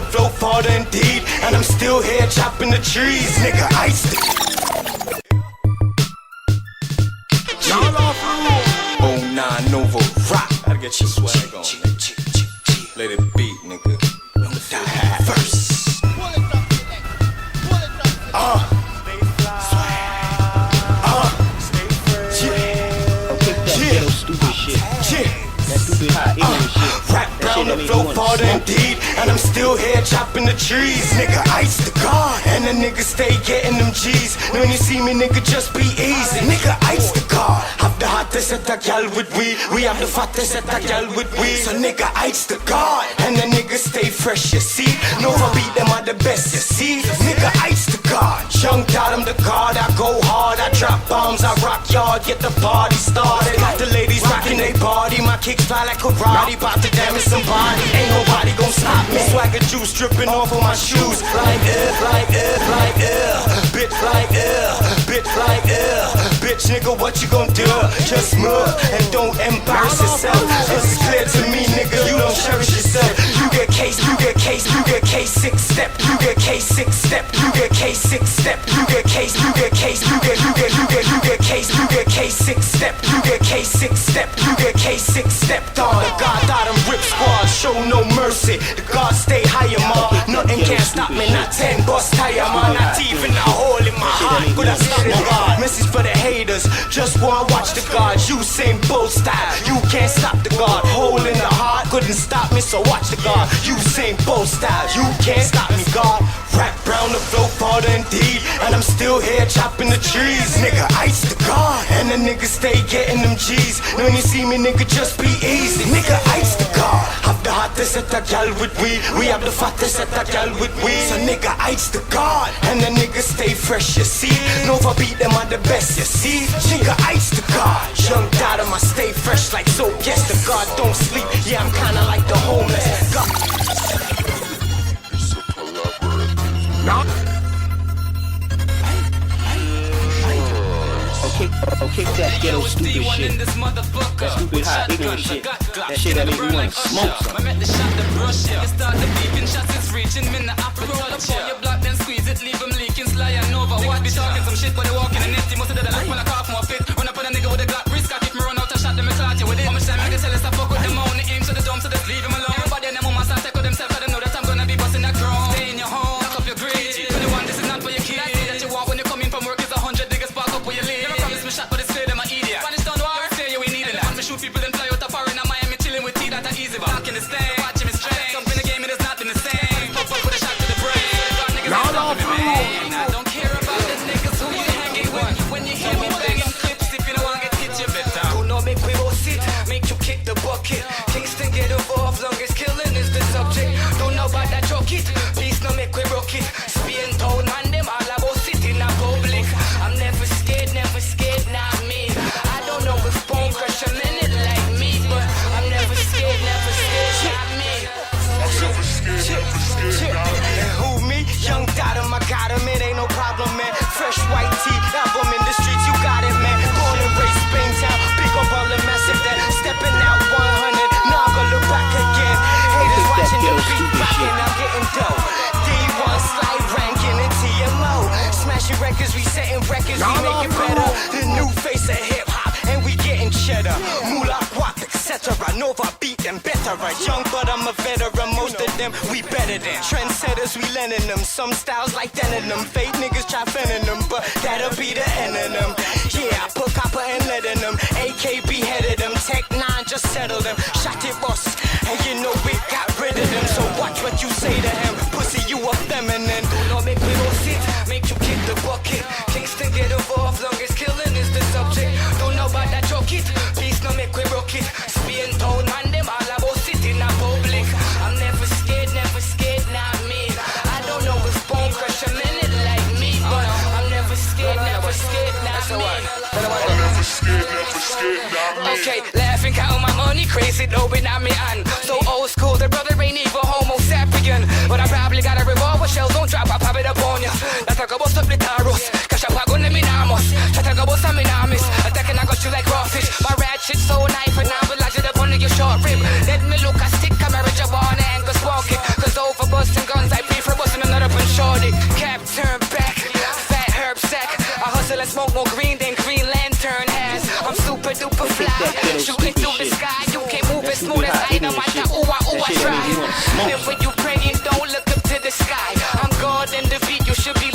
the flow farther indeed, and I'm still here chopping the trees. Nigga, Ites Da God. 09 Nova Rock. Gotta get your swag on, nigga. Let it beat, nigga. First. Rap down the flow farther indeed, and I'm still here chopping the trees. Nigga, Ites Da God, and the nigga stay getting them G's. When you see me, nigga, just be easy. Nigga, Ites Da God. Have the hottest at the gal with we have the fattest at the gal with we. So nigga, Ites Da God, and the nigga stay fresh, you see. Nova beat them are the best, you see. Nigga, Ites Da God. Junked out, I'm the God, I go hard, I drop bombs, I rock yard, get the party started. Got the ladies rocking they body, my kicks fly like karate, bout to damage somebody, ain't nobody gon' stop me. Swagger juice dripping off of my shoes, like bitch, like bitch, like bitch, nigga, what you gon' do? Just move and don't embarrass yourself. It's clear to me, nigga, you don't cherish yourself. You get case, you get case, you get case 6 step, you get case 6 step, you get case 6 step, you get case, you get case, you get case, you get case 6 step, you get case 6 step, you get case 6 step. The God thought him rip squad, show no mercy. The God stay higher, ma. Nothing can stop me, not 10 bust tire, man. Not even a hole in my heart could I stop the God. Message for the haters, just wanna watch the God. Usain Bolt style, you can't stop the God. Hole in the heart couldn't stop me, so watch the God. Usain Bolt style, you can't stop me, God. Rap brown the flow farther indeed, and I'm still here chopping the trees. Nigga, Ites Da God, and the nigga stay getting them G's. When you see me, nigga, just be easy. Nigga, Ites Da God. Have the hottest at the gal with we have the fattest at the gal with we. So nigga, Ites Da God, and the nigga stay fresh, you see. Nova beat them are the best, you see. Nigga, Ites Da God. Jumped out of my stay fresh like so. Yes, the God don't sleep. Yeah, I'm kinda like the homeless. God. Okay, that ghetto stupid shit. That stupid hot ignorant shit. That shit that make me wanna smoke some. I met the shot that brush ya. You start the beeping shots, it's reaching. Me the apple roll up on your block, then squeeze it, leave them leaking. Sly and Nova. Watch be talking some shit, but they walking in empty. Most of the look when I cough more fit. Run up on a nigga with a Glock, risk. If me run out a shot, then me clot you with it. How much time I can tell us I fuck with them on the aim, so the dumb, so just leave him alone. Everybody and them on my side, take with themselves, I don't know that I'm gonna be busting that chrome. Stay in your home, lock up your grade. 21, this is not for your kids. That day that you want when you come in from work is 100 niggas park up where you live. Never promise me shot, but it's clear them a idiot. Spanish don't know how to say you ain't needing that. Want me shoot people then fly out of foreign. I'm Miami chilling with tea, that a easy bar. Back in the stand, watching me straight. Something in the game, it has not been the same. Pop up with a shot to the brain. Niggas ain't stopping me, man. I don't care about the niggas who you hanging with. When you hear me banging clips, if you don't want to get hit, you better. Do not make Wi Buss it, make you kick the bucket. Kingston get involved, longest killing is the subject. Don't know about that joke it, please no make we rock it. Spain town man, them all about sitting in public. I'm never scared, not me. I don't know if bone crush a minute like me, but I'm never scared, not me. And who me? Young Dada, I got him, it ain't no problem, man. Fresh white tee, album in the streets, you got it, man. Born and raised Spain town, big up all the massive that stepping out 100. Now I'm gonna look back again. Haters watching the beat rocking, I'm getting dope. D1 slide ranking in TMO. Smashing records, we setting records, we make it better. The new face of hip hop, and we getting cheddar. Moolah, guap, etc. Nova beat them better. Young, but I'm a veteran. Most of them we better than. Trendsetters, we lending them. Some styles like denim. Fake niggas try fending them, but that'll be the end of them. Yeah, I put copper and lead in them. AK beheaded them. Tech 9 just settled them. Shot it boss, and you know we got rid of them. So watch what you say to him. Pussy, you a feminine. Do not make Wi Buss it, make you kick the bucket. Kingston get involved, longest killing is the subject. Don't know about that joke it, please no make we rock it. Spain town man, them all about sitting in public. I'm never scared, not me. I don't know if bone crush a minute like me, but I'm never scared, not me. Okay, laughing, counting my money, crazy though, but not me on. So old school, the brother ain't even homo sapien. But I probably got a revolver, shells don't drop, I pop it up on ya. That's a go bust up the taros, cash up, I go to me namos. Chat a go bust a me namis, attacking I got you like crawfish. My rat shit so knife and I'm like it up under your short rib. Let me look, I stick, I'm a marijuana and go smoke it. Cause over busting guns. smelling smoke more green than Green Lantern has. I'm super duper fly, shooting through the sky. You can't move as smooth as I know. I got ooh I try. Then when you praying, don't look up to the sky. I'm God and the beat. You should be